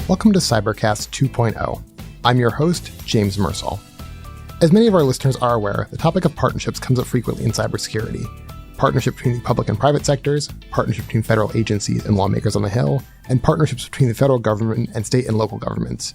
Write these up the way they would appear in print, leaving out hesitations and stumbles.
Welcome to Cybercast 2.0. I'm your host, James Mersall. As many of our listeners are aware, the topic of partnerships comes up frequently in cybersecurity. Partnership between the public and private sectors, partnership between federal agencies and lawmakers on the Hill, and partnerships between the federal government and state and local governments.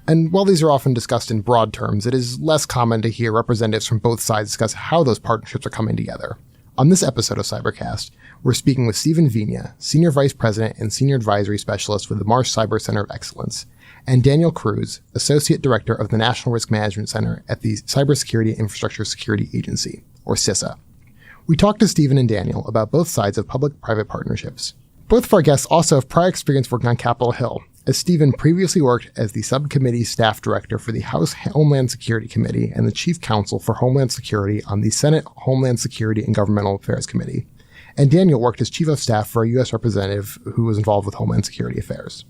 And while these are often discussed in broad terms, it is less common to hear representatives from both sides discuss how those partnerships are coming together. On this episode of Cybercast, we're speaking with Vina, Senior Vice President and Senior Advisory Specialist with the Marsh Cyber Center of Excellence, and Daniel Kroese, Associate Director of the National Risk Management Center at the Cybersecurity Infrastructure Security Agency, or CISA. We talked to Stephen and Daniel about both sides of public-private partnerships. Both of our guests also have prior experience working on Capitol Hill, as Stephen previously worked as the subcommittee staff director for the House Homeland Security Committee and the chief counsel for Homeland Security on the Senate Homeland Security and Governmental Affairs Committee. And Daniel worked as chief of staff for a U.S. representative who was involved with Homeland Security affairs.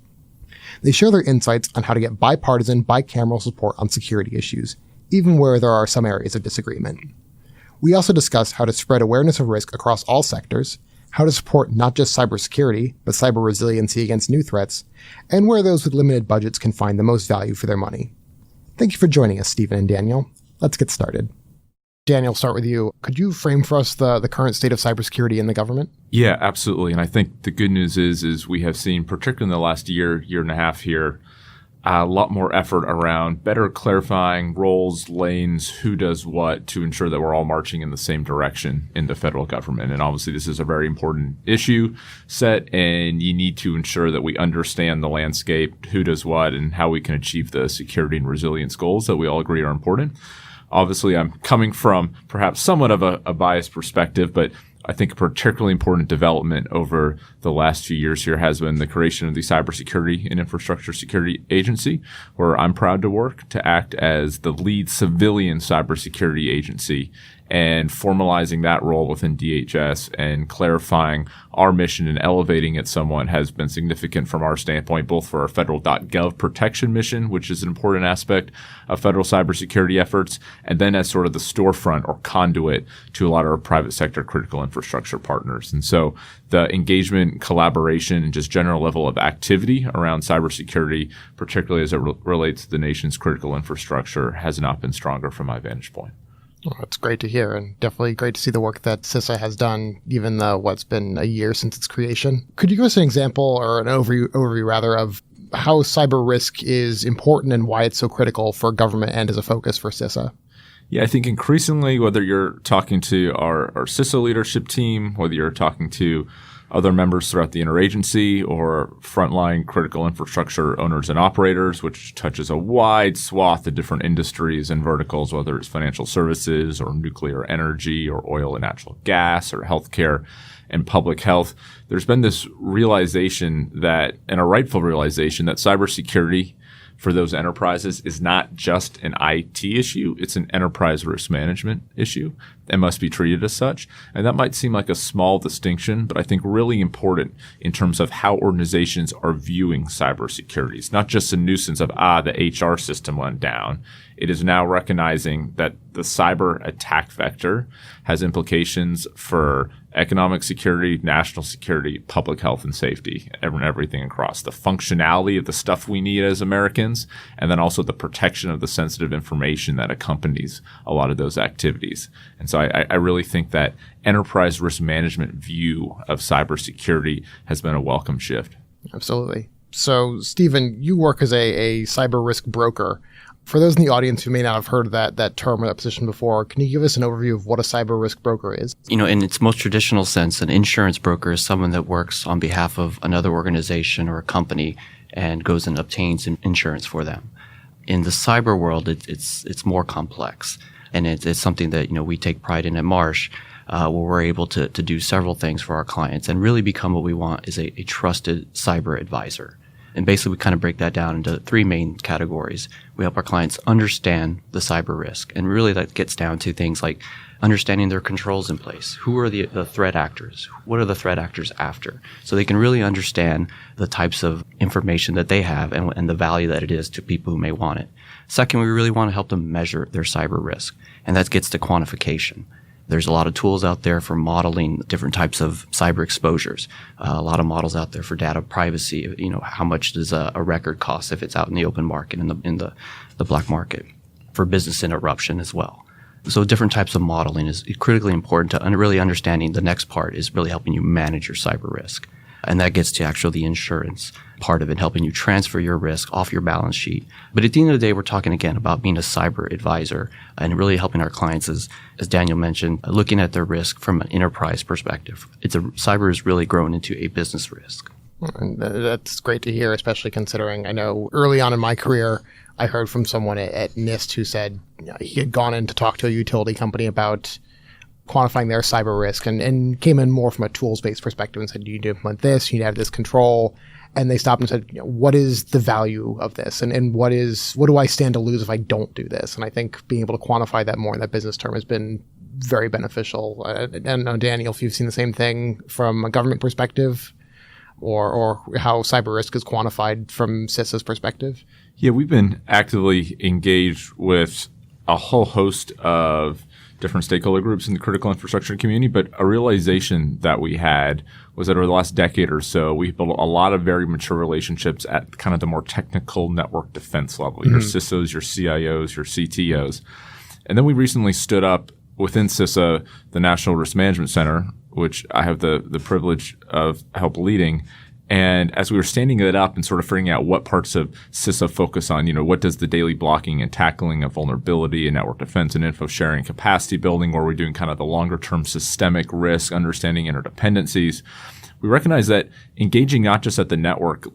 They share their insights on how to get bipartisan, bicameral support on security issues, even where there are some areas of disagreement. We also discuss how to spread awareness of risk across all sectors, how to support not just cybersecurity, but cyber resiliency against new threats, and where those with limited budgets can find the most value for their money. Thank you for joining us, Stephen and Daniel. Let's get started. Daniel, start with you. Could you frame for us the current state of cybersecurity in the government? Yeah, absolutely. And I think the good news is we have seen, particularly in the last year and a half here, a lot more effort around better clarifying roles, lanes, who does what to ensure that we're all marching in the same direction in the federal government. And obviously this is a very important issue set, and you need to ensure that we understand the landscape, who does what, and how we can achieve the security and resilience goals that we all agree are important. Obviously, I'm coming from perhaps somewhat of a biased perspective, but I think a particularly important development over the last few years here has been the creation of the Cybersecurity and Infrastructure Security Agency, where I'm proud to work to act as the lead civilian cybersecurity agency and formalizing that role within DHS and clarifying our mission and elevating it somewhat has been significant from our standpoint, both for our federal.gov protection mission, which is an important aspect of federal cybersecurity efforts, and then as sort of the storefront or conduit to a lot of our private sector critical infrastructure partners. And so the engagement, collaboration, and just general level of activity around cybersecurity, particularly as it relates to the nation's critical infrastructure, has not been stronger from my vantage point. Well, that's great to hear, and definitely great to see the work that CISA has done, even though what's been a year since its creation. Could you give us an example or an overview rather, of how cyber risk is important and why it's so critical for government and as a focus for CISA? Yeah, I think increasingly, whether you're talking to our CISA leadership team, whether you're talking to other members throughout the interagency or frontline critical infrastructure owners and operators, which touches a wide swath of different industries and verticals, whether it's financial services or nuclear energy or oil and natural gas or healthcare and public health. There's been this realization that, and a rightful realization, that cybersecurity for those enterprises is not just an IT issue, it's an enterprise risk management issue and must be treated as such. And that might seem like a small distinction, but I think really important in terms of how organizations are viewing cybersecurity. It's not just a nuisance of, the HR system went down. It is now recognizing that the cyber attack vector has implications for economic security, national security, public health and safety, and everything across the functionality of the stuff we need as Americans, and then also the protection of the sensitive information that accompanies a lot of those activities. And so I really think that enterprise risk management view of cybersecurity has been a welcome shift. Absolutely. So, Stephen, you work as a cyber risk broker. For those in the audience who may not have heard that term or that position before, can you give us an overview of what a cyber risk broker is? In its most traditional sense, an insurance broker is someone that works on behalf of another organization or a company and goes and obtains insurance for them. In the cyber world, it's more complex, and it's something that we take pride in at Marsh, where we're able to do several things for our clients and really become what we want is a trusted cyber advisor. And basically, we kind of break that down into three main categories. We help our clients understand the cyber risk. And really that gets down to things like understanding their controls in place. Who are the threat actors? What are the threat actors after? So they can really understand the types of information that they have and the value that it is to people who may want it. Second, we really want to help them measure their cyber risk. And that gets to quantification. There's a lot of tools out there for modeling different types of cyber exposures. A lot of models out there for data privacy. How much does a record cost if it's out in the open market, in the black market, for business interruption as well. So different types of modeling is critically important to really understanding. The next part is really helping you manage your cyber risk. And that gets to actually the insurance part of it, helping you transfer your risk off your balance sheet. But at the end of the day, we're talking again about being a cyber advisor and really helping our clients, as Daniel mentioned, looking at their risk from an enterprise perspective. Cyber is really grown into a business risk. And that's great to hear, especially considering I know early on in my career, I heard from someone at NIST who said he had gone in to talk to a utility company about quantifying their cyber risk and came in more from a tools-based perspective and said, you need to implement this, you need to have this control. And they stopped and said, what is the value of this? And what do I stand to lose if I don't do this? And I think being able to quantify that more in that business term has been very beneficial. I don't know, Daniel, if you've seen the same thing from a government perspective or how cyber risk is quantified from CISA's perspective. Yeah, we've been actively engaged with a whole host of different stakeholder groups in the critical infrastructure community, but a realization that we had was that over the last decade or so, we've built a lot of very mature relationships at kind of the more technical network defense level, your CISOs, your CIOs, your CTOs. And then we recently stood up within CISA, the National Risk Management Center, which I have the privilege of help leading. And as we were standing it up and sort of figuring out what parts of CISA focus on, what does the daily blocking and tackling of vulnerability and network defense and info sharing and capacity building, where we're doing kind of the longer term systemic risk, understanding interdependencies, we recognize that engaging not just at the network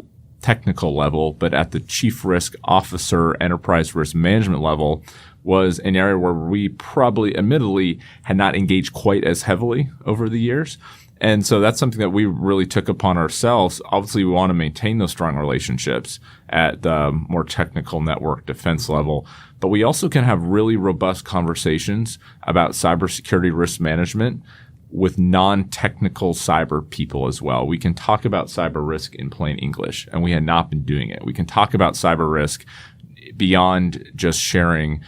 technical level, but at the chief risk officer, enterprise risk management level was an area where we probably admittedly had not engaged quite as heavily over the years. And so that's something that we really took upon ourselves. Obviously, we want to maintain those strong relationships at the more technical network defense level, but we also can have really robust conversations about cybersecurity risk management with non-technical cyber people as well. We can talk about cyber risk in plain English, and we had not been doing it. We can talk about cyber risk beyond just sharing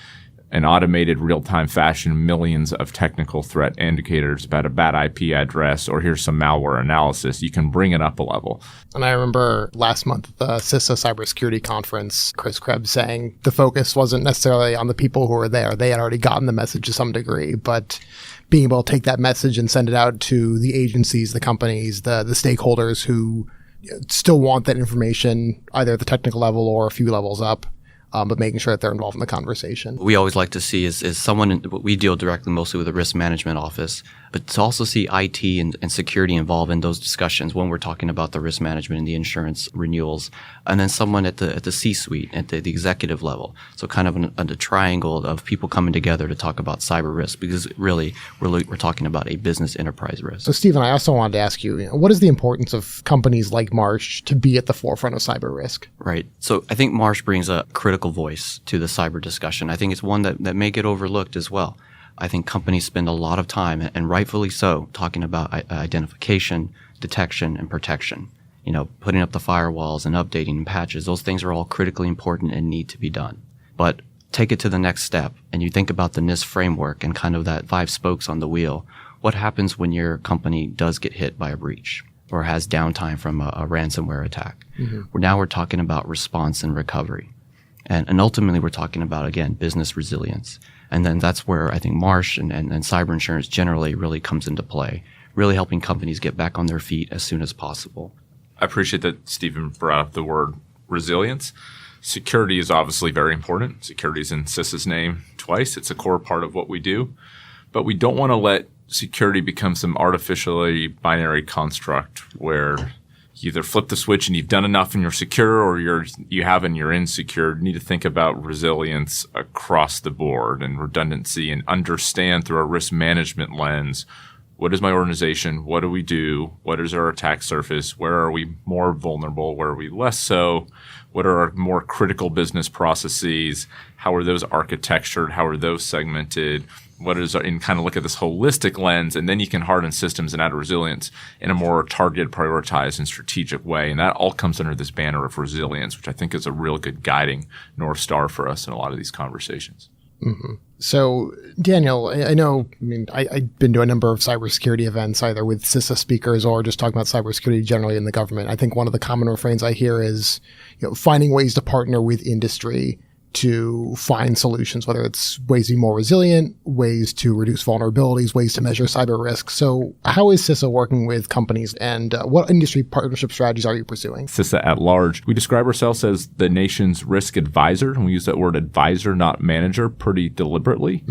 an automated real-time fashion millions of technical threat indicators about a bad IP address or here's some malware analysis. You can bring it up a level. And I remember last month at the CISA Cybersecurity Conference, Chris Krebs saying the focus wasn't necessarily on the people who were there. They had already gotten the message to some degree, but being able to take that message and send it out to the agencies, the companies, the stakeholders who still want that information either at the technical level or a few levels up. But making sure that they're involved in the conversation. What we always like to see is someone, we deal directly mostly with the risk management office, but to also see IT and security involved in those discussions when we're talking about the risk management and the insurance renewals, and then someone at the C-suite, at the executive level. So kind of a triangle of people coming together to talk about cyber risk, because really we're talking about a business enterprise risk. So Stephen, I also wanted to ask you, what is the importance of companies like Marsh to be at the forefront of cyber risk? Right. So I think Marsh brings a critical voice to the cyber discussion. I think it's one that may get overlooked as well. I think companies spend a lot of time, and rightfully so, talking about identification, detection, and protection. Putting up the firewalls and updating and patches. Those things are all critically important and need to be done. But take it to the next step, and you think about the NIST framework and kind of that 5 spokes on the wheel. What happens when your company does get hit by a breach or has downtime from a ransomware attack? Mm-hmm. Now we're talking about response and recovery. And ultimately, we're talking about, again, business resilience. And then that's where I think Marsh and cyber insurance generally really comes into play, really helping companies get back on their feet as soon as possible. I appreciate that Stephen brought up the word resilience. Security is obviously very important. Security is in CISA's name twice. It's a core part of what we do. But we don't want to let security become some artificially binary construct where you either flip the switch and you've done enough and you're secure, or you haven't and you're insecure. You need to think about resilience across the board and redundancy, and understand through a risk management lens, what is my organization? What do we do? What is our attack surface? Where are we more vulnerable? Where are we less so? What are our more critical business processes? How are those architectured? How are those segmented? And kind of look at this holistic lens, and then you can harden systems and add resilience in a more targeted, prioritized, and strategic way. And that all comes under this banner of resilience, which I think is a real good guiding North Star for us in a lot of these conversations. So, Daniel, I know, I've been to a number of cybersecurity events, either with CISA speakers or just talking about cybersecurity generally in the government. I think one of the common refrains I hear is, finding ways to partner with industry to find solutions, whether it's ways to be more resilient, ways to reduce vulnerabilities, ways to measure cyber risk. So how is CISA working with companies, and what industry partnership strategies are you pursuing? CISA at large, we describe ourselves as the nation's risk advisor, and we use that word advisor, not manager, pretty deliberately.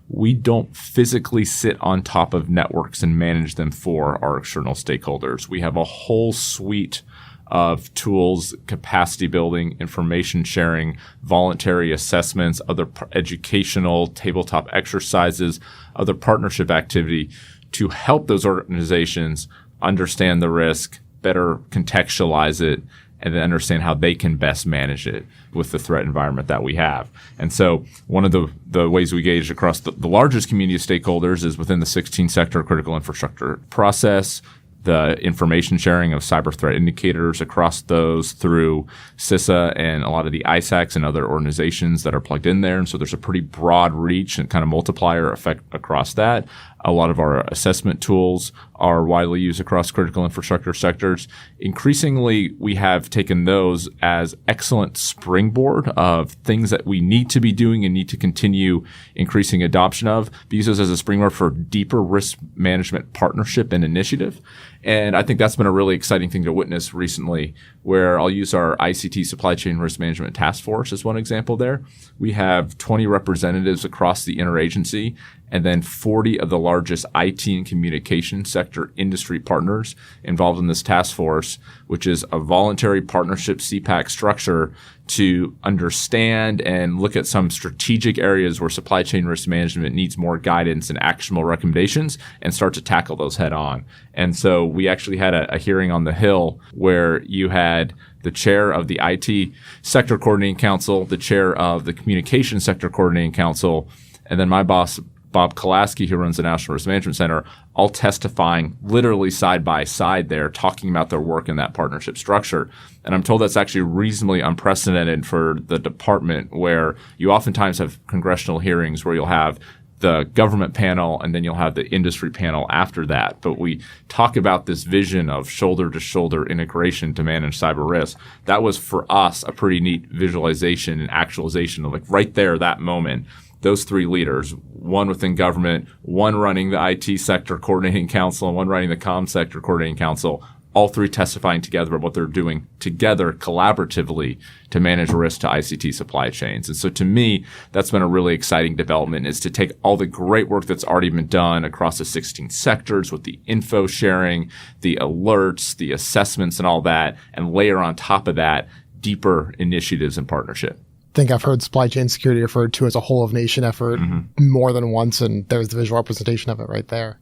We don't physically sit on top of networks and manage them for our external stakeholders. We have a whole suite of tools, capacity building, information sharing, voluntary assessments, other educational tabletop exercises, other partnership activity to help those organizations understand the risk, better contextualize it, and then understand how they can best manage it with the threat environment that we have. And so one of the ways we engage across the largest community of stakeholders is within the 16-sector critical infrastructure process, the information sharing of cyber threat indicators across those through CISA and a lot of the ISACs and other organizations that are plugged in there. And so there's a pretty broad reach and kind of multiplier effect across that. A lot of our assessment tools are widely used across critical infrastructure sectors. Increasingly, we have taken those as excellent springboard of things that we need to be doing and need to continue increasing adoption of, but use those as a springboard for deeper risk management partnership and initiative. And I think that's been a really exciting thing to witness recently, where I'll use our ICT Supply Chain Risk Management Task Force as one example there. We have 20 representatives across the interagency, and then 40 of the largest IT and communication sector industry partners involved in this task force, which is a voluntary partnership CPAC structure to understand and look at some strategic areas where supply chain risk management needs more guidance and actionable recommendations and start to tackle those head on. And so we actually had a hearing on the Hill where you had the chair of the IT Sector Coordinating Council, the chair of the Communication Sector Coordinating Council, and then my boss, Bob Kolaski, who runs the National Risk Management Center, all testifying literally side by side there, talking about their work in that partnership structure. And I'm told that's actually reasonably unprecedented for the department, where you oftentimes have congressional hearings where you'll have the government panel and then you'll have the industry panel after that. But we talk about this vision of shoulder-to-shoulder integration to manage cyber risk. That was, for us, a pretty neat visualization and actualization of, like, right there, that moment. Those three leaders, one within government, one running the IT Sector Coordinating Council, and one running the Comm Sector Coordinating Council, all three testifying together about what they're doing together collaboratively to manage risk to ICT supply chains. And so to me, that's been a really exciting development, is to take all the great work that's already been done across the 16 sectors with the info sharing, the alerts, the assessments and all that, and layer on top of that deeper initiatives and partnership. I think I've heard supply chain security referred to as a whole of nation effort more than once, and there's the visual representation of it right there.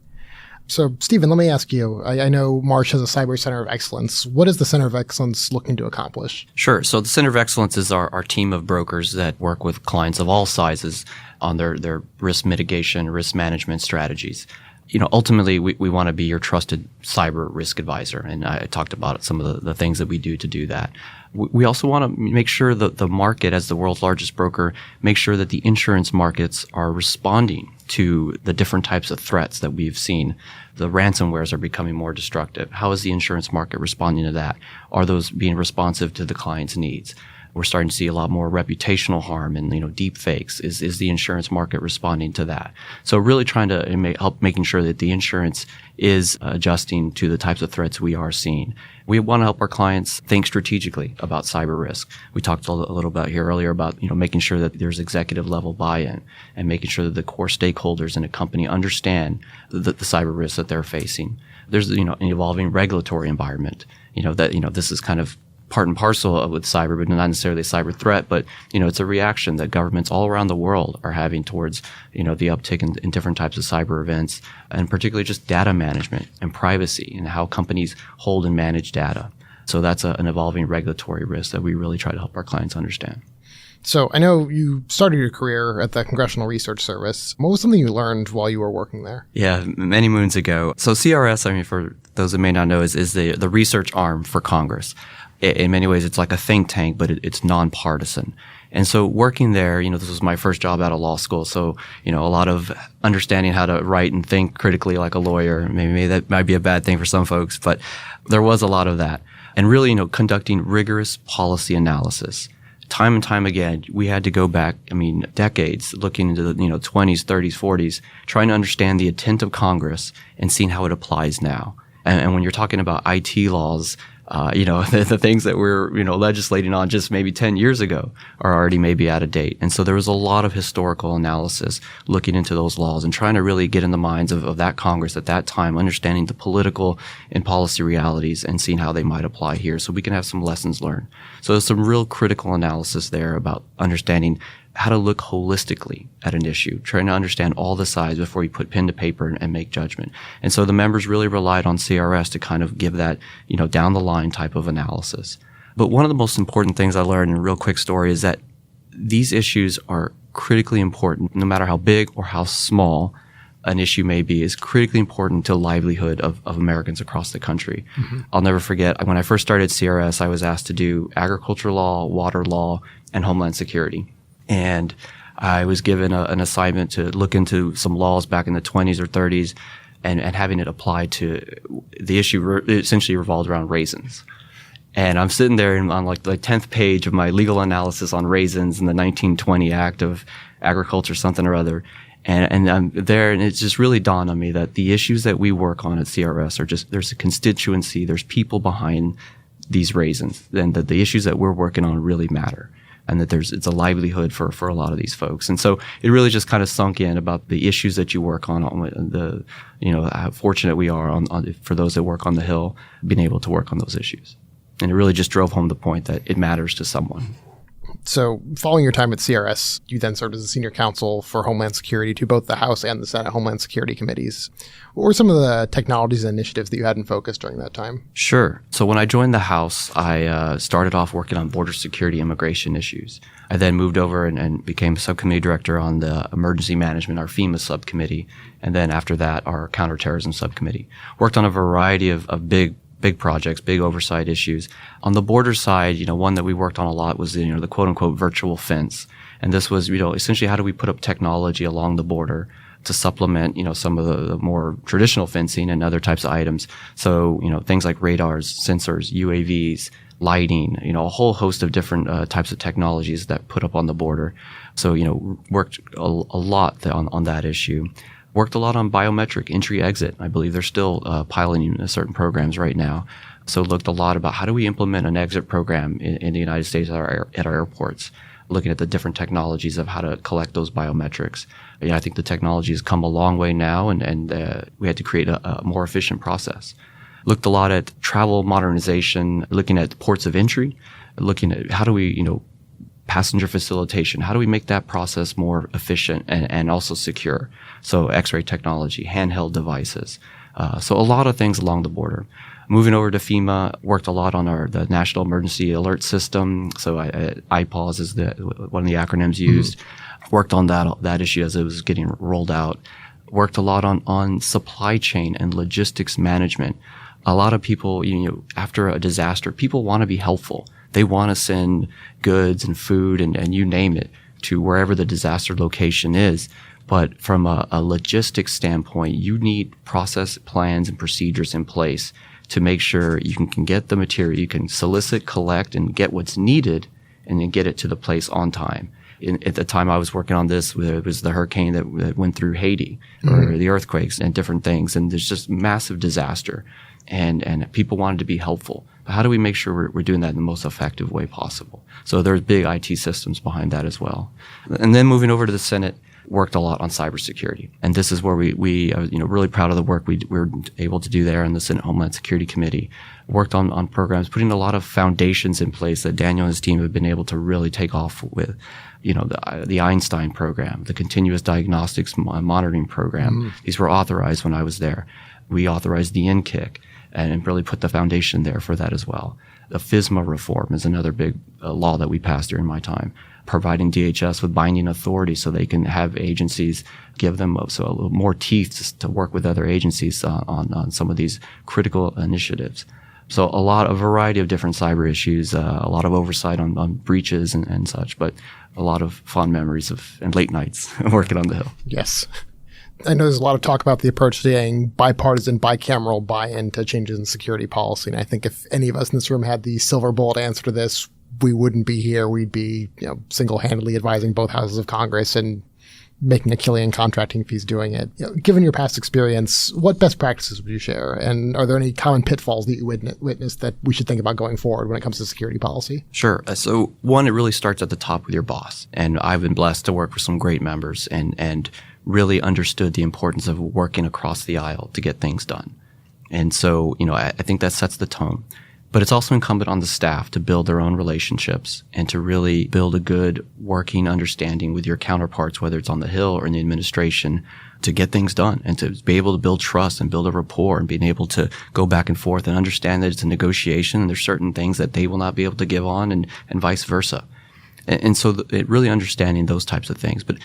So, Stephen, let me ask you. I know Marsh has a Cyber Center of Excellence. What is the Center of Excellence looking to accomplish? Sure. So the Center of Excellence is our team of brokers that work with clients of all sizes on their risk mitigation, risk management strategies. Ultimately, we want to be your trusted cyber risk advisor. And I talked about some of the things that we do to do that. We also want to make sure that the market, as the world's largest broker, make sure that the insurance markets are responding to the different types of threats that we've seen. The ransomwares are becoming more destructive. How is the insurance market responding to that? Are those being responsive to the client's needs? We're starting to see a lot more reputational harm and, deep fakes. Is the insurance market responding to that? So really trying to help making sure that the insurance is adjusting to the types of threats we are seeing. We want to help our clients think strategically about cyber risk. We talked a little bit here earlier about, making sure that there's executive level buy-in and making sure that the core stakeholders in a company understand the cyber risks that they're facing. There's, an evolving regulatory environment, this is kind of part and parcel with cyber, but not necessarily a cyber threat, but, it's a reaction that governments all around the world are having towards, the uptick in different types of cyber events, and particularly just data management and privacy and how companies hold and manage data. So that's an evolving regulatory risk that we really try to help our clients understand. So I know you started your career at the Congressional Research Service. What was something you learned while you were working there? Yeah, many moons ago. So CRS, for those that may not know, is the research arm for Congress. In many ways, it's like a think tank, but it's nonpartisan. And so working there, this was my first job out of law school. So, a lot of understanding how to write and think critically like a lawyer. Maybe that might be a bad thing for some folks, but there was a lot of that. And really, conducting rigorous policy analysis. Time and time again, we had to go back, decades, looking into the, 20s, 30s, 40s, trying to understand the intent of Congress and seeing how it applies now. And when you're talking about IT laws, the things that we're, legislating on just maybe 10 years ago are already maybe out of date. And so there was a lot of historical analysis looking into those laws and trying to really get in the minds of that Congress at that time, understanding the political and policy realities and seeing how they might apply here so we can have some lessons learned. So there's some real critical analysis there about understanding how to look holistically at an issue, trying to understand all the sides before you put pen to paper and make judgment. And so the members really relied on CRS to kind of give that, down the line type of analysis. But one of the most important things I learned in a real quick story is that these issues are critically important, no matter how big or how small an issue may be, is critically important to the livelihood of Americans across the country. Mm-hmm. I'll never forget, when I first started CRS, I was asked to do agriculture law, water law, and homeland security. And I was given an assignment to look into some laws back in the 20s or 30s and having it apply to the issue essentially revolved around raisins. And I'm sitting there on like the 10th page of my legal analysis on raisins in the 1920 Act of Agriculture, something or other. And I'm there, and it's just really dawned on me that the issues that we work on at CRS are just, there's a constituency, there's people behind these raisins, and that the issues that we're working on really matter. And that it's a livelihood for a lot of these folks. And so it really just kind of sunk in about the issues that you work on the, how fortunate we are for those that work on the Hill, being able to work on those issues. And it really just drove home the point that it matters to someone. So following your time at CRS, you then served as a senior counsel for Homeland Security to both the House and the Senate Homeland Security committees. What were some of the technologies and initiatives that you had in focus during that time? Sure. So when I joined the House, I started off working on border security immigration issues. I then moved over and became subcommittee director on the emergency management, our FEMA subcommittee. And then after that, our counterterrorism subcommittee. Worked on a variety of big projects, big oversight issues. On the border side, one that we worked on a lot was, the quote unquote virtual fence. And this was, essentially how do we put up technology along the border to supplement, some of the more traditional fencing and other types of items. So, things like radars, sensors, UAVs, lighting, a whole host of different types of technologies that put up on the border. So, worked a lot on that issue. Worked a lot on biometric entry-exit. I believe they're still piloting certain programs right now. So looked a lot about how do we implement an exit program in the United States at our airports, looking at the different technologies of how to collect those biometrics. I think the technology has come a long way now, and we had to create a more efficient process. Looked a lot at travel modernization, looking at ports of entry, looking at how do we, passenger facilitation. How do we make that process more efficient and also secure? So X-ray technology, handheld devices. So a lot of things along the border. Moving over to FEMA, worked a lot on the National Emergency Alert System. So IPAWS is one of the acronyms used. Mm-hmm. Worked on that issue as it was getting rolled out. Worked a lot on supply chain and logistics management. A lot of people, after a disaster, people want to be helpful. They want to send goods and food and you name it to wherever the disaster location is. But from a logistics standpoint, you need process plans and procedures in place to make sure you can get the material, you can solicit, collect, and get what's needed, and then get it to the place on time. At the time I was working on this, it was the hurricane that went through Haiti, or the earthquakes and different things, and there's just massive disaster. And people wanted to be helpful. But how do we make sure we're doing that in the most effective way possible? So there's big IT systems behind that as well. And then moving over to the Senate, worked a lot on cybersecurity. And this is where we I was, really proud of the work we were able to do there in the Senate Homeland Security Committee. Worked on programs, putting a lot of foundations in place that Daniel and his team have been able to really take off with. The Einstein program, the continuous diagnostics monitoring program. These were authorized when I was there. We authorized the NKIC and really put the foundation there for that as well. The FISMA reform is another big law that we passed during my time, providing DHS with binding authority so they can have agencies give them a little more teeth to work with other agencies on some of these critical initiatives. So a variety of different cyber issues, a lot of oversight on breaches and such, but a lot of fond memories and late nights working on the Hill. Yes. I know there's a lot of talk about the approach to getting bipartisan, bicameral buy-in to changes in security policy. And I think if any of us in this room had the silver bullet answer to this, we wouldn't be here. We'd be, single-handedly advising both houses of Congress and making a killing contracting fees doing it. Given your past experience, what best practices would you share? And are there any common pitfalls that you witnessed that we should think about going forward when it comes to security policy? Sure. So one, it really starts at the top with your boss. And I've been blessed to work with some great members and really understood the importance of working across the aisle to get things done. And so, I think that sets the tone. But it's also incumbent on the staff to build their own relationships and to really build a good working understanding with your counterparts, whether it's on the Hill or in the administration, to get things done and to be able to build trust and build a rapport and being able to go back and forth and understand that it's a negotiation and there's certain things that they will not be able to give on and vice versa. And so it really understanding those types of things. But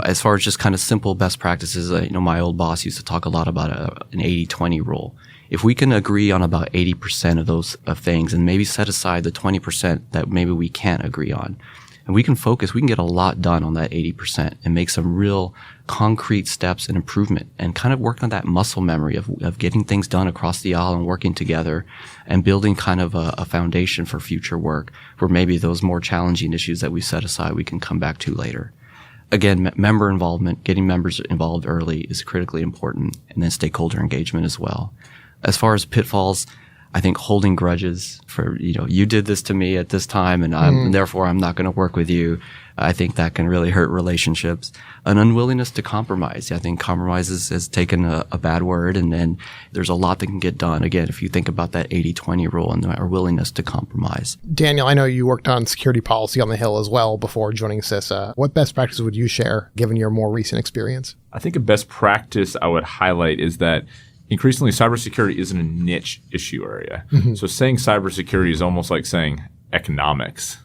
as far as just kind of simple best practices, my old boss used to talk a lot about an 80-20 rule. If we can agree on about 80% of those things and maybe set aside the 20% that maybe we can't agree on, and we can focus, we can get a lot done on that 80% and make some real concrete steps and improvement and kind of work on that muscle memory of getting things done across the aisle and working together and building kind of a foundation for future work where maybe those more challenging issues that we set aside, we can come back to later. Again, member involvement, getting members involved early is critically important, and then stakeholder engagement as well. As far as pitfalls, I think holding grudges for, you did this to me at this time and therefore I'm not going to work with you. I think that can really hurt relationships. An unwillingness to compromise. I think compromise has taken a bad word and then there's a lot that can get done. Again, if you think about that 80-20 rule and our willingness to compromise. Daniel, I know you worked on security policy on the Hill as well before joining CISA. What best practices would you share given your more recent experience? I think a best practice I would highlight is that increasingly, cybersecurity isn't a niche issue area. Mm-hmm. So saying cybersecurity is almost like saying economics.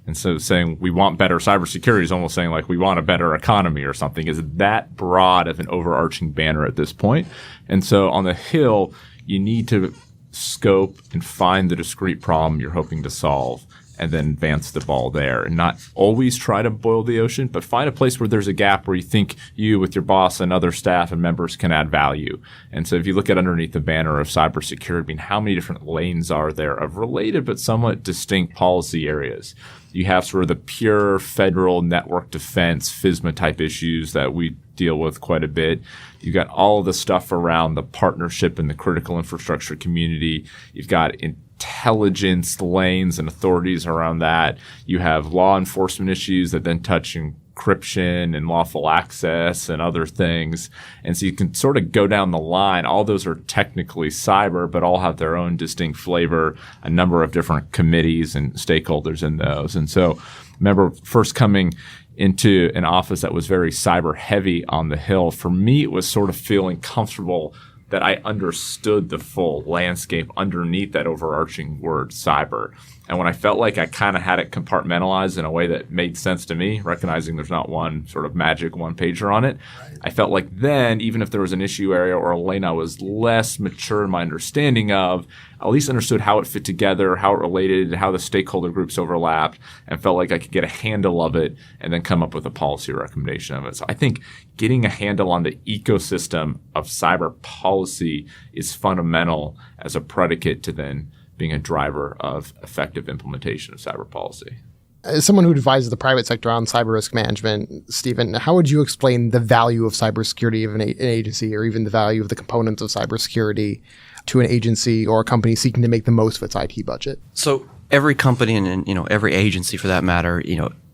And so saying we want better cybersecurity is almost saying like we want a better economy or something. Is that broad of an overarching banner at this point? And so on the Hill, you need to scope and find the discrete problem you're hoping to solve and then advance the ball there and not always try to boil the ocean, but find a place where there's a gap where you think you with your boss and other staff and members can add value. And so if you look at underneath the banner of cybersecurity, how many different lanes are there of related but somewhat distinct policy areas? You have sort of the pure federal network defense, FISMA type issues that we deal with quite a bit. You've got all of the stuff around the partnership and the critical infrastructure community. You've got intelligence lanes and authorities around that. You have law enforcement issues that then touch encryption and lawful access and other things. And so you can sort of go down the line. All those are technically cyber, but all have their own distinct flavor, a number of different committees and stakeholders in those. And so remember first coming into an office that was very cyber heavy on the Hill, for me, it was sort of feeling comfortable that I understood the full landscape underneath that overarching word cyber. And when I felt like I kind of had it compartmentalized in a way that made sense to me, recognizing there's not one sort of magic one-pager on it, right. I felt like then, even if there was an issue area or a lane I was less mature in my understanding of, I at least understood how it fit together, how it related, how the stakeholder groups overlapped, and felt like I could get a handle of it and then come up with a policy recommendation of it. So I think getting a handle on the ecosystem of cyber policy is fundamental as a predicate to then being a driver of effective implementation of cyber policy. As someone who advises the private sector on cyber risk management, Stephen, how would you explain the value of cybersecurity of an agency or even the value of the components of cybersecurity to an agency or a company seeking to make the most of its IT budget? So every company and every agency for that matter,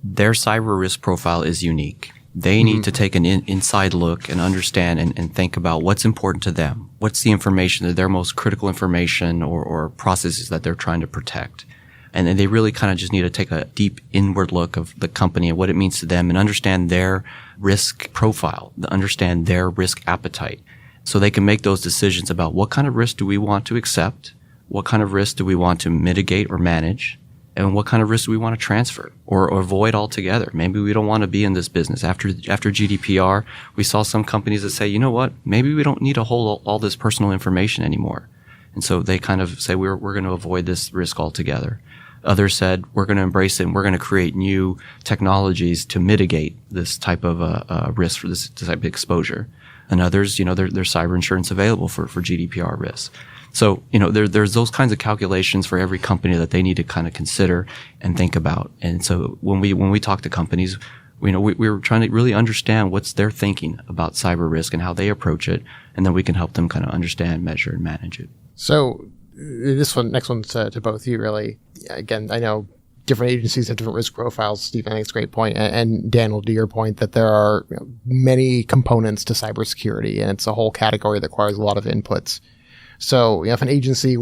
their cyber risk profile is unique. They need to take an inside look and understand and think about what's important to them. What's the information, their most critical information or processes that they're trying to protect. And then they really kind of just need to take a deep inward look of the company and what it means to them and understand their risk profile, understand their risk appetite. So they can make those decisions about what kind of risk do we want to accept, what kind of risk do we want to mitigate or manage, and what kind of risk do we want to transfer or avoid altogether. Maybe we don't want to be in this business. After GDPR, we saw some companies that say, you know what, maybe we don't need to hold all this personal information anymore. And so they kind of say, we're going to avoid this risk altogether. Others said, we're going to embrace it and we're going to create new technologies to mitigate this type of risk for this type of exposure. And others, there's cyber insurance available for GDPR risks. So, there's those kinds of calculations for every company that they need to kind of consider and think about. And so when we talk to companies, we're trying to really understand what's their thinking about cyber risk and how they approach it. And then we can help them kind of understand, measure, and manage it. So next one's to both of you, really. Again, I know different agencies have different risk profiles. Steve, I think it's a great point. And Daniel, to your point, that there are many components to cybersecurity, and it's a whole category that requires a lot of inputs. So if an agency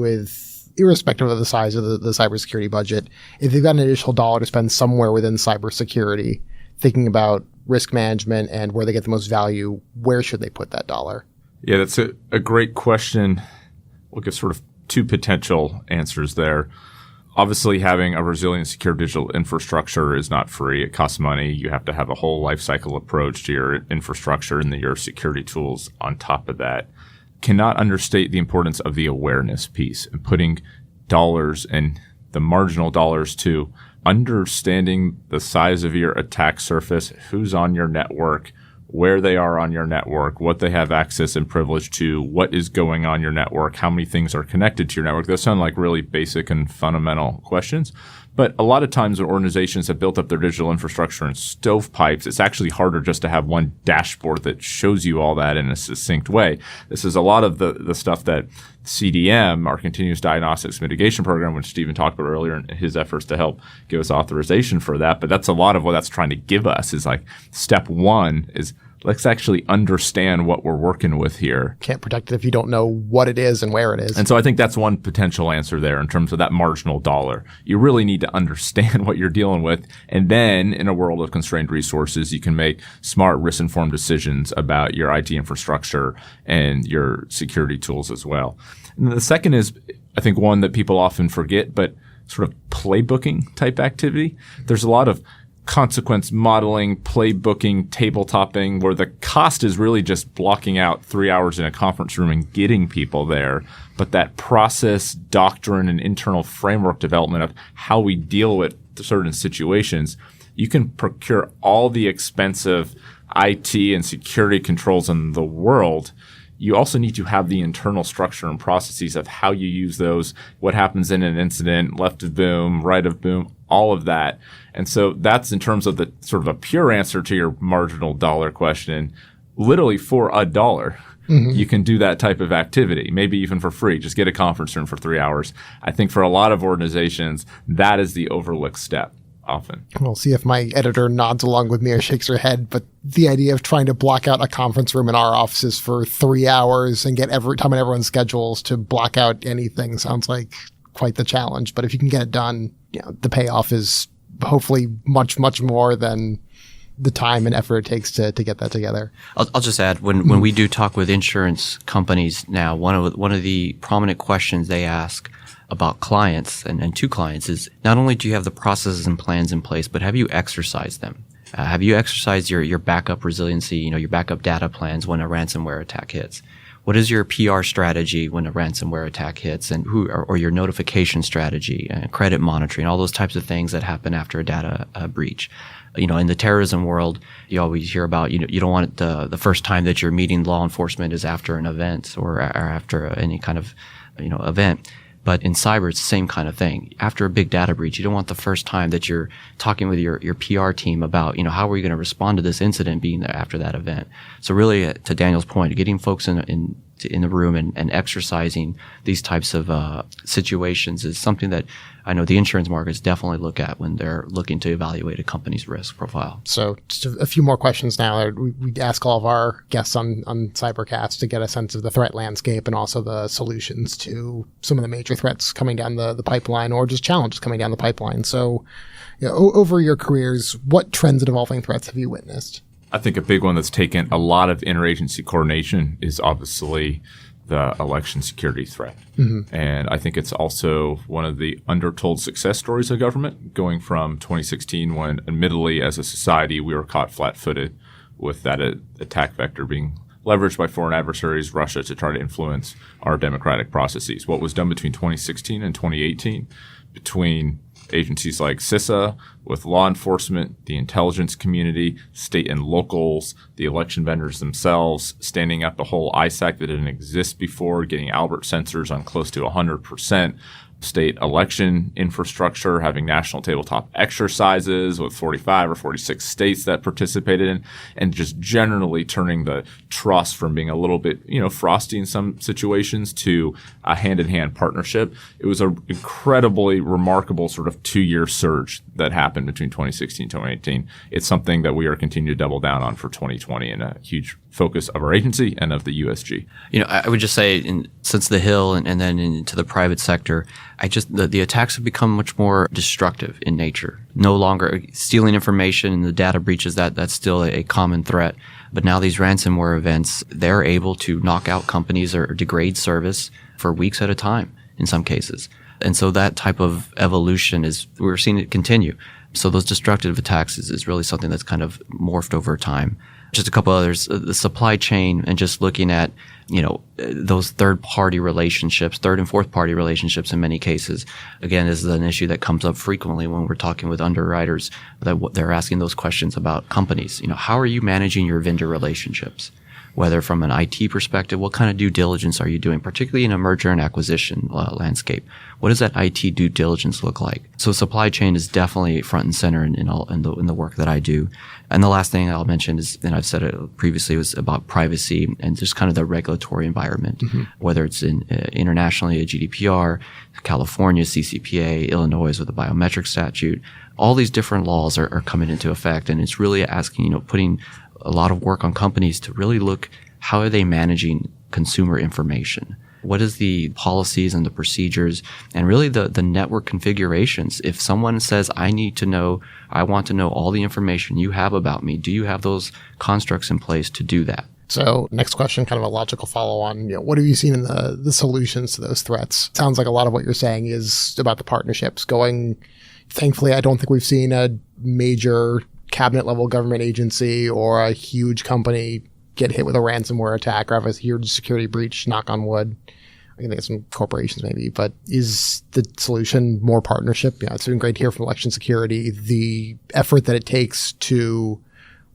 irrespective of the size of the cybersecurity budget, if they've got an additional dollar to spend somewhere within cybersecurity, thinking about risk management and where they get the most value, where should they put that dollar? Yeah, that's a great question. We'll give sort of two potential answers there. Obviously, having a resilient, secure digital infrastructure is not free. It costs money. You have to have a whole life cycle approach to your infrastructure and your security tools on top of that. Cannot understate the importance of the awareness piece and putting dollars and the marginal dollars to understanding the size of your attack surface, who's on your network, where they are on your network, what they have access and privilege to, what is going on your network, how many things are connected to your network. Those sound like really basic and fundamental questions. But a lot of times when organizations have built up their digital infrastructure in stovepipes, it's actually harder just to have one dashboard that shows you all that in a succinct way. This is a lot of the stuff that CDM, our Continuous Diagnostics Mitigation Program, which Stephen talked about earlier in his efforts to help give us authorization for that. But that's a lot of what that's trying to give us is like step one is let's actually understand what we're working with here. Can't protect it if you don't know what it is and where it is. And so I think that's one potential answer there in terms of that marginal dollar. You really need to understand what you're dealing with. And then in a world of constrained resources, you can make smart, risk-informed decisions about your IT infrastructure and your security tools as well. And the second is, I think, one that people often forget, but sort of playbooking type activity. There's a lot of consequence modeling, playbooking, tabletopping, where the cost is really just blocking out 3 hours in a conference room and getting people there. But that process, doctrine, and internal framework development of how we deal with certain situations, you can procure all the expensive IT and security controls in the world. You also need to have the internal structure and processes of how you use those, what happens in an incident, left of boom, right of boom, all of that. And so that's in terms of the sort of a pure answer to your marginal dollar question. Literally for $1, you can do that type of activity, maybe even for free. Just get a conference room for 3 hours. I think for a lot of organizations, that is the overlooked step. Often. We'll see if my editor nods along with me or shakes her head, but the idea of trying to block out a conference room in our offices for 3 hours and get every time on everyone's schedules to block out anything sounds like quite the challenge. But if you can get it done, the payoff is hopefully much, much more than the time and effort it takes to get that together. I'll just add, when we do talk with insurance companies now, one of the prominent questions they ask about clients and to clients is not only do you have the processes and plans in place, but have you exercised them? Have you exercised your backup resiliency, your backup data plans when a ransomware attack hits? What is your PR strategy when a ransomware attack hits, and or your notification strategy and credit monitoring, all those types of things that happen after a data breach? In the terrorism world, you always hear about, you don't want it the first time that you're meeting law enforcement is after an event or after any kind of, event. But in cyber, it's the same kind of thing. After a big data breach, you don't want the first time that you're talking with your PR team about, how are you going to respond to this incident being there after that event. So really, to Daniel's point, getting folks in the room and exercising these types of situations is something that I know the insurance markets definitely look at when they're looking to evaluate a company's risk profile. So just a few more questions now. We ask all of our guests on Cybercast to get a sense of the threat landscape and also the solutions to some of the major threats coming down the pipeline or just challenges coming down the pipeline. So over your careers, what trends and evolving threats have you witnessed? I think a big one that's taken a lot of interagency coordination is obviously the election security threat. And I think it's also one of the undertold success stories of government, going from 2016 when admittedly as a society we were caught flat-footed with that attack vector being leveraged by foreign adversaries, Russia, to try to influence our democratic processes. What was done between 2016 and 2018 between agencies like CISA, with law enforcement, the intelligence community, state and locals, the election vendors themselves, standing up the whole ISAC that didn't exist before, getting Albert sensors on close to 100%, state election infrastructure, having national tabletop exercises with 45 or 46 states that participated in, and just generally turning the trust from being a little bit, frosty in some situations to a hand-in-hand partnership. It was an incredibly remarkable sort of 2-year surge that happened between 2016 and 2018. It's something that we are continuing to double down on for 2020 and a huge focus of our agency and of the USG. I would just say since the Hill and then into the private sector, the attacks have become much more destructive in nature. No longer stealing information and the data breaches, that's still a common threat. But now these ransomware events, they're able to knock out companies or degrade service for weeks at a time in some cases. And so that type of evolution we're seeing it continue. So those destructive attacks is really something that's kind of morphed over time. Just a couple others, the supply chain and just looking at, those third-party relationships, third and fourth-party relationships in many cases. Again, this is an issue that comes up frequently when we're talking with underwriters that they're asking those questions about companies. How are you managing your vendor relationships? Whether from an IT perspective, what kind of due diligence are you doing, particularly in a merger and acquisition landscape? What does that IT due diligence look like? So supply chain is definitely front and center in the work that I do. And the last thing I'll mention is, and I've said it previously, was about privacy and just kind of the regulatory environment, whether it's internationally, a GDPR, California, CCPA, Illinois with a biometric statute. All these different laws are coming into effect, and it's really asking, putting a lot of work on companies to really look, how are they managing consumer information? What is the policies and the procedures and really the network configurations? If someone says, I want to know all the information you have about me, do you have those constructs in place to do that? So next question, kind of a logical follow on, what have you seen in the solutions to those threats? Sounds like a lot of what you're saying is about the partnerships going. Thankfully, I don't think we've seen a major cabinet level government agency or a huge company get hit with a ransomware attack or have a huge security breach, knock on wood. I can think of some corporations maybe, but is the solution more partnership? Yeah, it's been great to hear from election security, the effort that it takes to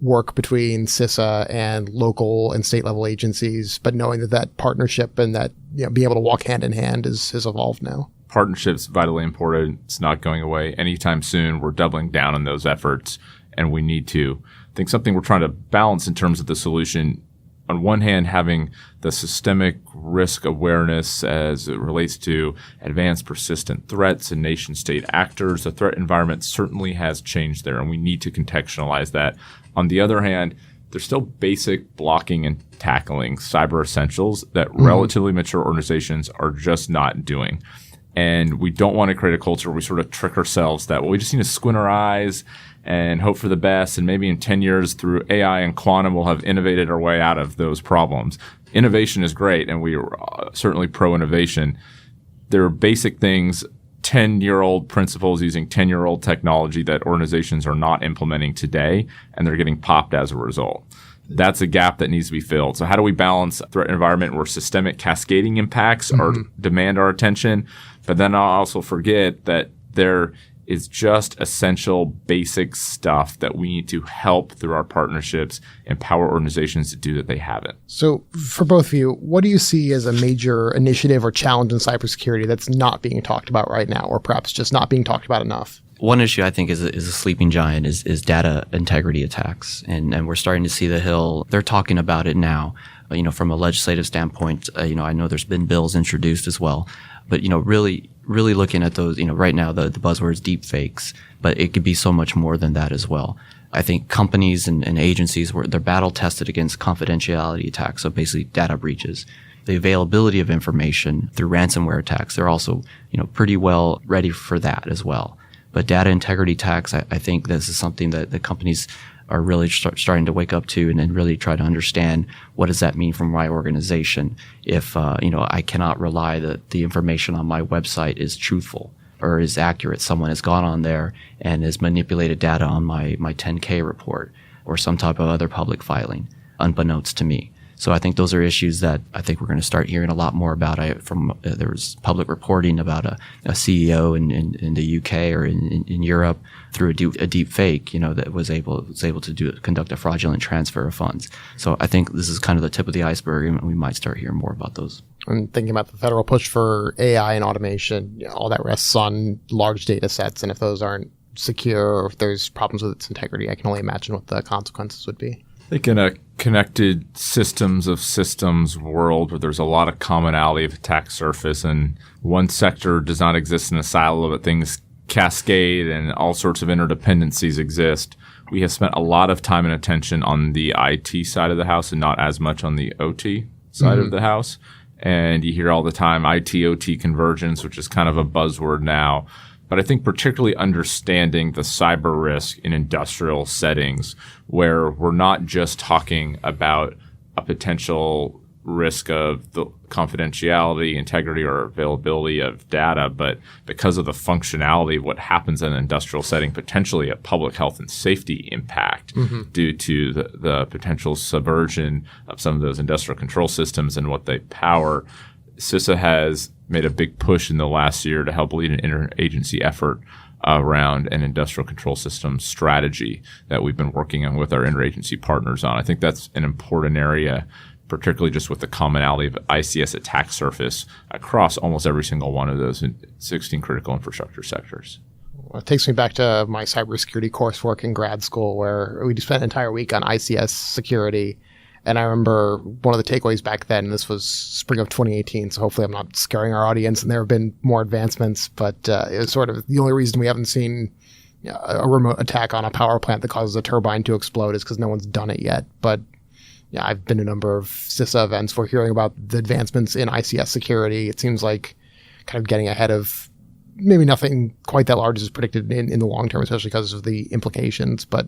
work between CISA and local and state level agencies, but knowing that partnership and that being able to walk hand in hand has evolved now. Partnership's vitally important. It's not going away anytime soon. We're doubling down on those efforts, and we need to. I think something we're trying to balance in terms of the solution, on one hand, having the systemic risk awareness as it relates to advanced persistent threats and nation-state actors. The threat environment certainly has changed there, and we need to contextualize that. On the other hand, there's still basic blocking and tackling cyber essentials that relatively mature organizations are just not doing. And we don't want to create a culture where we sort of trick ourselves that, we just need to squint our eyes and hope for the best. And maybe in 10 years through AI and quantum, we'll have innovated our way out of those problems. Innovation is great, and we are certainly pro-innovation. There are basic things, 10-year-old principles using 10-year-old technology that organizations are not implementing today, and they're getting popped as a result. That's a gap that needs to be filled. So how do we balance a threat environment where systemic cascading impacts demand our attention, but then I'll also forget that there is just essential basic stuff that we need to help through our partnerships empower organizations to do that they haven't. So for both of you, what do you see as a major initiative or challenge in cybersecurity that's not being talked about right now, or perhaps just not being talked about enough? One issue I think is a sleeping giant is data integrity attacks. And we're starting to see the Hill. They're talking about it now. From a legislative standpoint, I know there's been bills introduced as well. But, really looking at those, right now the buzzword is deep fakes, but it could be so much more than that as well. I think companies and agencies they're battle tested against confidentiality attacks, so basically data breaches. The availability of information through ransomware attacks, they're also, pretty well ready for that as well. But data integrity attacks, I think this is something that the companies are really starting to wake up to and then really try to understand what does that mean from my organization if, I cannot rely that the information on my website is truthful or is accurate. Someone has gone on there and has manipulated data on my 10K report or some type of other public filing, unbeknownst to me. So I think those are issues that I think we're going to start hearing a lot more about. There was public reporting about a CEO in the UK or in Europe through a deep fake, that was able to conduct a fraudulent transfer of funds. So I think this is kind of the tip of the iceberg, and we might start hearing more about those. And thinking about the federal push for AI and automation, all that rests on large data sets. And if those aren't secure, or if there's problems with its integrity, I can only imagine what the consequences would be. I think in a connected systems of systems world where there's a lot of commonality of attack surface and one sector does not exist in a silo, but things cascade and all sorts of interdependencies exist, we have spent a lot of time and attention on the IT side of the house and not as much on the OT side of the house. And you hear all the time IT-OT convergence, which is kind of a buzzword now. But I think particularly understanding the cyber risk in industrial settings where we're not just talking about a potential risk of the confidentiality, integrity, or availability of data, but because of the functionality of what happens in an industrial setting, potentially a public health and safety impact due to the potential subversion of some of those industrial control systems and what they power. CISA has made a big push in the last year to help lead an interagency effort around an industrial control system strategy that we've been working on with our interagency partners on. I think that's an important area, particularly just with the commonality of ICS attack surface across almost every single one of those 16 critical infrastructure sectors. Well, it takes me back to my cybersecurity coursework in grad school where we spent an entire week on ICS security. And I remember one of the takeaways back then, this was spring of 2018, so hopefully I'm not scaring our audience and there have been more advancements, but it was sort of the only reason we haven't seen a remote attack on a power plant that causes a turbine to explode is because no one's done it yet. But yeah, I've been to a number of CISA events for hearing about the advancements in ICS security. It seems like kind of getting ahead of maybe nothing quite that large is predicted in the long term, especially because of the implications. But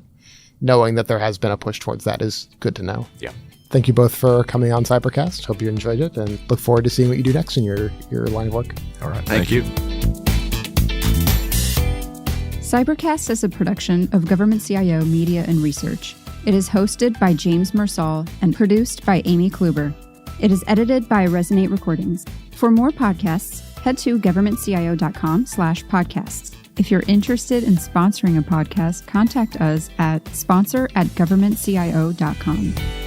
knowing that there has been a push towards that is good to know. Yeah. Thank you both for coming on Cybercast. Hope you enjoyed it and look forward to seeing what you do next in your line of work. All right. Thank you. Cybercast is a production of Government CIO Media and Research. It is hosted by James Mersall and produced by Amy Kluber. It is edited by Resonate Recordings. For more podcasts, head to governmentcio.com/podcasts. If you're interested in sponsoring a podcast, contact us at sponsor@governmentcio.com.